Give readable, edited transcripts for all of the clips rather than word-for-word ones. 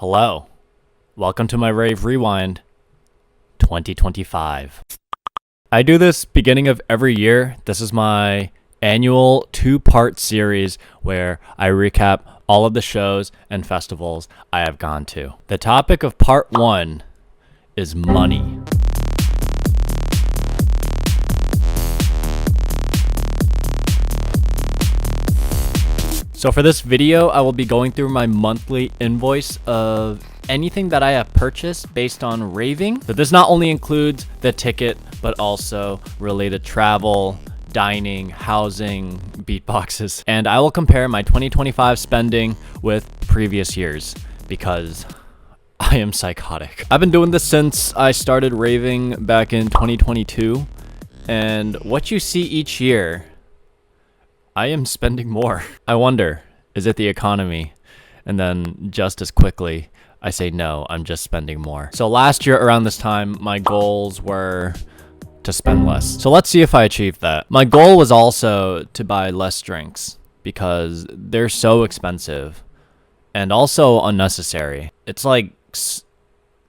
Hello, welcome to my Rave Rewind 2025. I do this beginning of every year. This is my annual 2-part series where I recap all of the shows and festivals I have gone to. The topic of part 1 is money. So for this video, I will be going through my monthly invoice of anything that I have purchased based on raving. But this not only includes the ticket, but also related travel, dining, housing, beatboxes. And I will compare my 2025 spending with previous years because I am psychotic. I've been doing this since I started raving back in 2022. And what you see each year, I am spending more. I wonder, is it the economy? And then just as quickly, I say no, I'm just spending more. So last year around this time, my goals were to spend less. So let's see if I achieved that. My goal was also to buy less drinks because they're so expensive and also unnecessary. It's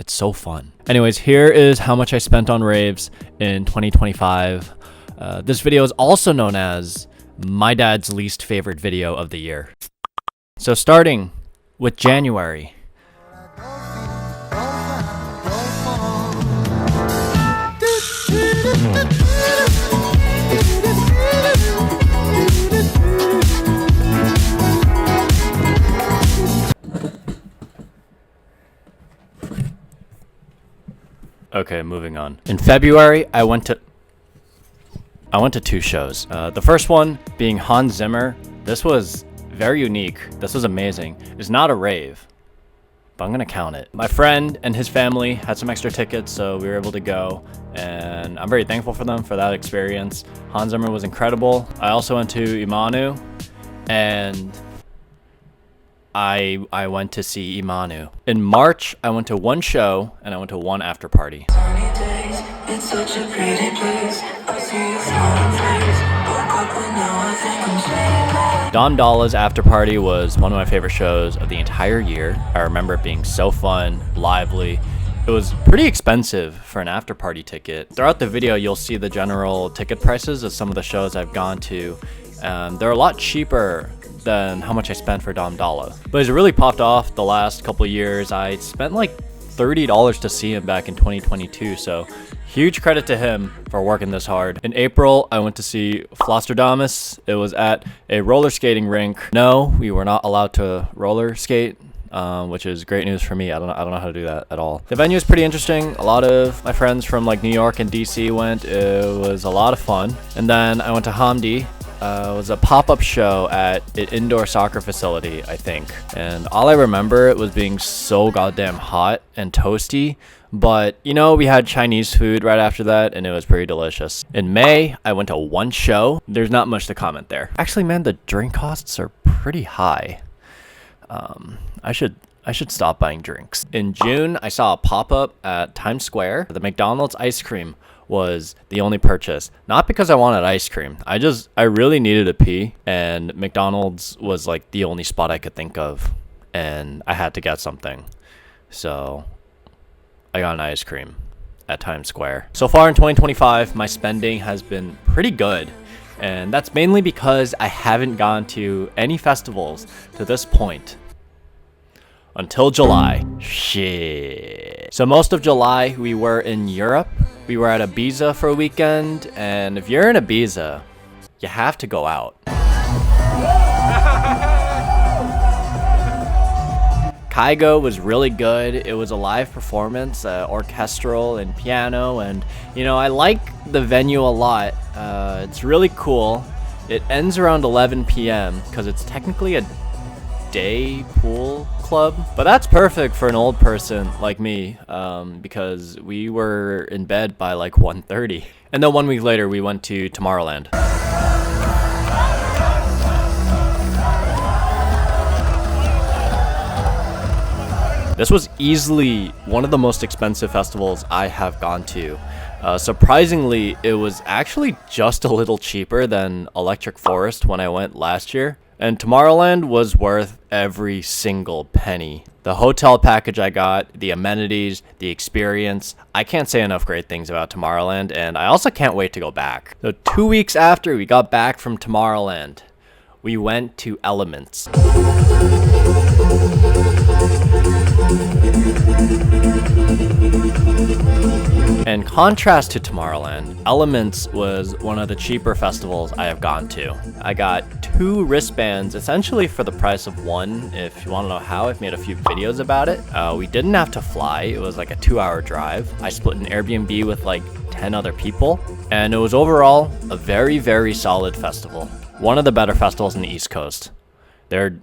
so fun. Anyways, here is how much I spent on raves in 2025. This video is also known as my dad's least favorite video of the year. So starting with January. Okay, moving on. In February, I went to 2 shows. The first one being Hans Zimmer. This was very unique. This was amazing. It's not a rave, but I'm gonna count it. My friend and his family had some extra tickets, so we were able to go, and I'm very thankful for them for that experience. Hans Zimmer was incredible. I also went to Imanu, and I went to see Imanu. In March, I went to 1 show, and I went to 1 after party. It's such a pretty place. I see a smiling face. Woke up and now I think I'm sleeping. Dom Dolla's after party was one of my favorite shows of the entire year. I remember it being so fun, lively. It was pretty expensive for an after party ticket. Throughout the video, you'll see the general ticket prices of some of the shows I've gone to. They're a lot cheaper than how much I spent for Dom Dolla. But it's really popped off the last couple of years. I spent like $30 to see him back in 2022, so huge credit to him for working this hard. In April, I went to see Flosterdamus. It was at a roller skating rink. No, we were not allowed to roller skate, which is great news for me. I don't know how to do that at all. The venue is pretty interesting. A lot of my friends from like New York and DC went. It was a lot of fun. And then I went to Hamdi. It was a pop-up show at an indoor soccer facility, I think. And all I remember, it was being so goddamn hot and toasty. But, you know, we had Chinese food right after that, and it was pretty delicious. In May, I went to 1 show. There's not much to comment there. Actually, man, the drink costs are pretty high. I should stop buying drinks. In June, I saw a pop-up at Times Square. The McDonald's ice cream was the only purchase. Not because I wanted ice cream. I really needed a pee, and McDonald's was like the only spot I could think of, and I had to get something. So I got an ice cream at Times Square. So far in 2025, my spending has been pretty good. And that's mainly because I haven't gone to any festivals to this point until July. Shit. So most of July, we were in Europe. We were at Ibiza for a weekend. And if you're in Ibiza, you have to go out. Kygo was really good. It was a live performance, orchestral and piano, and you know, I like the venue a lot. It's really cool. It ends around 11 p.m. because it's technically a day pool club, but that's perfect for an old person like me, because we were in bed by like 1:30. And then 1 week later, we went to Tomorrowland. This was easily one of the most expensive festivals I have gone to. Surprisingly, it was actually just a little cheaper than Electric Forest when I went last year. And Tomorrowland was worth every single penny. The hotel package I got, the amenities, the experience. I can't say enough great things about Tomorrowland, and I also can't wait to go back. So 2 weeks after we got back from Tomorrowland, we went to Elements. In contrast to Tomorrowland, Elements was one of the cheaper festivals I have gone to. I got 2 wristbands essentially for the price of one. If you want to know how, I've made a few videos about it. We didn't have to fly. It was like a 2-hour drive. I split an Airbnb with like 10 other people, and it was overall a very, very solid festival. One of the better festivals in the East Coast. There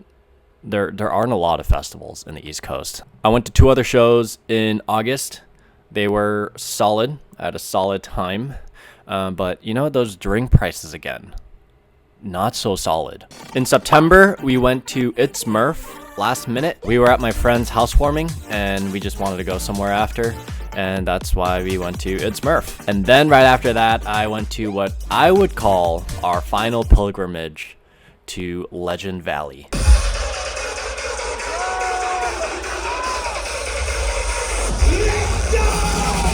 aren't a lot of festivals in the East Coast. I went to 2 other shows in August. They were solid. I had a solid time. But you know, those drink prices again, not so solid. In September, we went to It's Murph last minute. We were at my friend's housewarming and we just wanted to go somewhere after. And that's why we went to It's Murph. And then right after that, I went to what I would call our final pilgrimage to Legend Valley.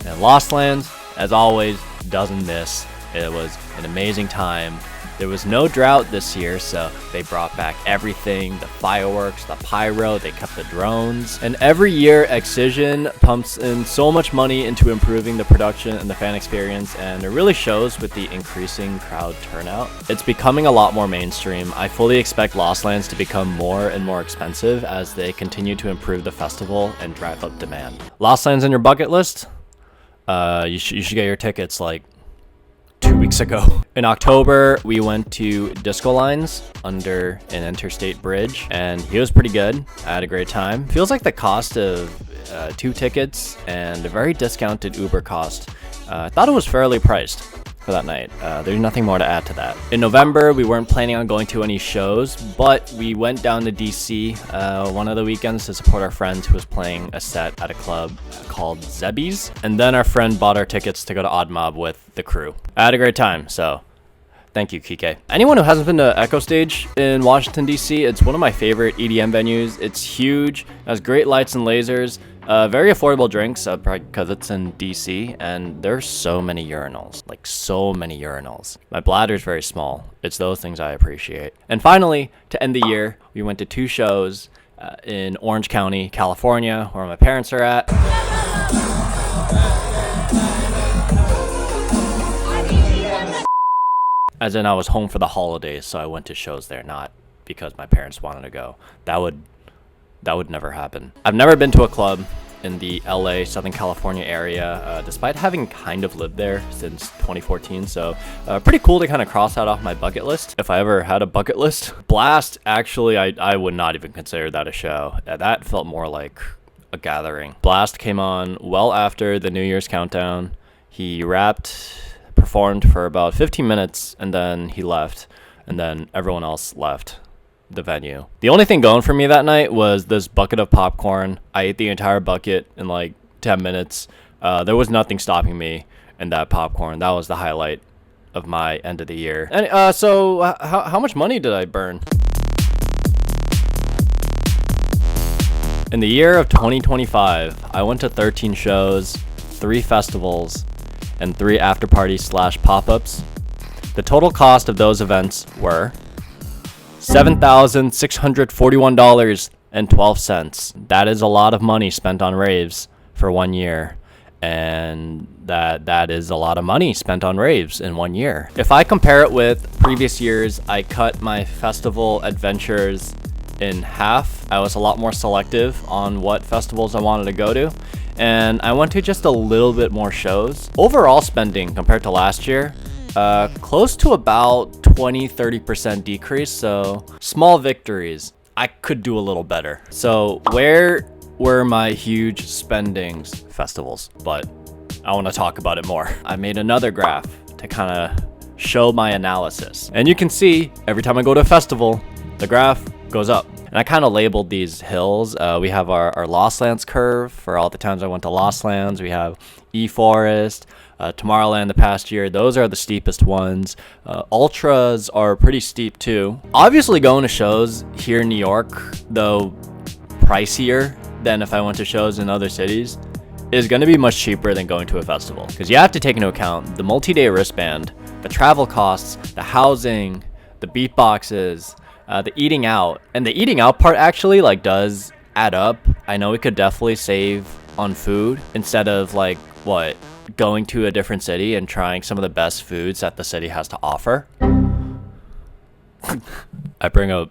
And Lost Lands, as always, doesn't miss. It was an amazing time. There was no drought this year, so they brought back everything, the fireworks, the pyro, they kept the drones. And every year, Excision pumps in so much money into improving the production and the fan experience, and it really shows with the increasing crowd turnout. It's becoming a lot more mainstream. I fully expect Lost Lands to become more and more expensive as they continue to improve the festival and drive up demand. Lost Lands on your bucket list? You should get your tickets like 2 weeks ago. In October, we went to Disco Lines under an interstate bridge, and he was pretty good. I had a great time. Feels like the cost of 2 tickets and a very discounted Uber cost. I thought it was fairly priced for that night. There's nothing more to add to that. In November, we weren't planning on going to any shows, but we went down to DC one of the weekends to support our friend who was playing a set at a club called Zebby's. And then our friend bought our tickets to go to Odd Mob with the crew. I had a great time, so thank you, Kike. Anyone who hasn't been to Echo Stage in Washington, D.C., it's one of my favorite EDM venues. It's huge, it has great lights and lasers, very affordable drinks, probably because it's in DC, and there's so many urinals, like so many urinals. My bladder's very small. It's those things I appreciate. And finally, to end the year, we went to 2 shows in Orange County, California, where my parents are at. As in, I was home for the holidays, so I went to shows there, not because my parents wanted to go. That would never happen. I've never been to a club in the LA, Southern California area, despite having kind of lived there since 2014. So pretty cool to kind of cross that off my bucket list, if I ever had a bucket list. Blast, actually, I would not even consider that a show. That felt more like a gathering. Blast came on well after the New Year's countdown. He performed for about 15 minutes, and then he left, and then everyone else left the venue. The only thing going for me that night was this bucket of popcorn. I ate the entire bucket in like 10 minutes. There was nothing stopping me in that popcorn. That was the highlight of my end of the year. And so how much money did I burn? In the year of 2025, I went to 13 shows, 3 festivals, and 3 after-parties / pop-ups. The total cost of those events were $7,641.12. That is a lot of money spent on raves for 1 year. And that is a lot of money spent on raves in 1 year. If I compare it with previous years, I cut my festival adventures in half. I was a lot more selective on what festivals I wanted to go to, and I went to just a little bit more shows. Overall spending compared to last year, close to about 20-30% decrease, so small victories. I could do a little better. So where were my huge spendings? Festivals, but I want to talk about it more. I made another graph to kind of show my analysis, and you can see every time I go to a festival, the graph goes up. And And I kind of labeled these hills. We have our Lost Lands curve for all the times I went to Lost Lands. We have E-Forest, Tomorrowland the past year. Those are the steepest ones. Ultras are pretty steep too. Obviously going to shows here in New York, though pricier than if I went to shows in other cities, is going to be much cheaper than going to a festival. Because you have to take into account the multi-day wristband, the travel costs, the housing, the beatboxes, the eating out. And the eating out part actually like does add up. I know we could definitely save on food instead of like going to a different city and trying some of the best foods that the city has to offer. I bring up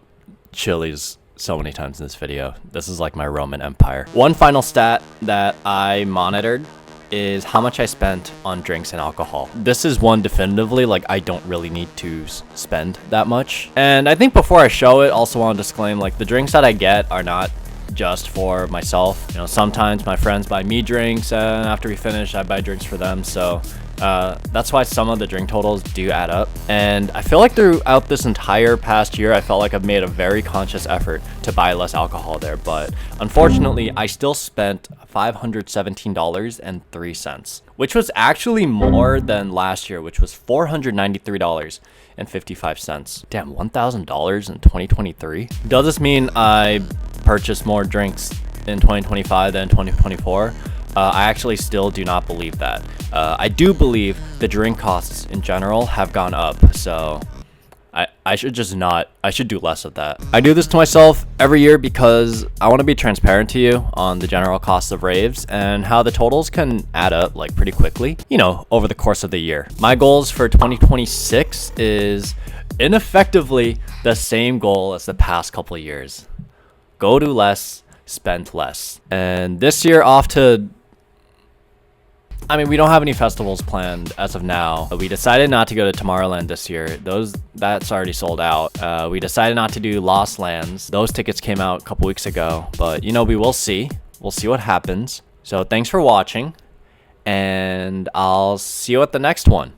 Chili's so many times in this video. This is like my Roman Empire. One final stat that I monitored is how much I spent on drinks and alcohol. This is one definitively like I don't really need to spend that much. And I think before I show it, also want to disclaim like the drinks that I get are not just for myself. You know, sometimes my friends buy me drinks, and after we finish I buy drinks for them. So that's why some of the drink totals do add up. And I feel like throughout this entire past year, I felt like I've made a very conscious effort to buy less alcohol there. But unfortunately, I still spent $517.03, which was actually more than last year, which was $493.55. Damn, $1,000 in 2023. Does this mean I purchased more drinks in 2025 than 2024? I actually still do not believe that. I do believe the drink costs in general have gone up, so I should do less of that. I do this to myself every year because I want to be transparent to you on the general costs of raves and how the totals can add up like pretty quickly, you know, over the course of the year. My goals for 2026 is ineffectively the same goal as the past couple of years. Go to less, spend less. And this year we don't have any festivals planned as of now. We decided not to go to Tomorrowland this year. That's already sold out. We decided not to do Lost Lands. Those tickets came out a couple weeks ago, but you know, we will see. We'll see what happens. So thanks for watching, and I'll see you at the next one.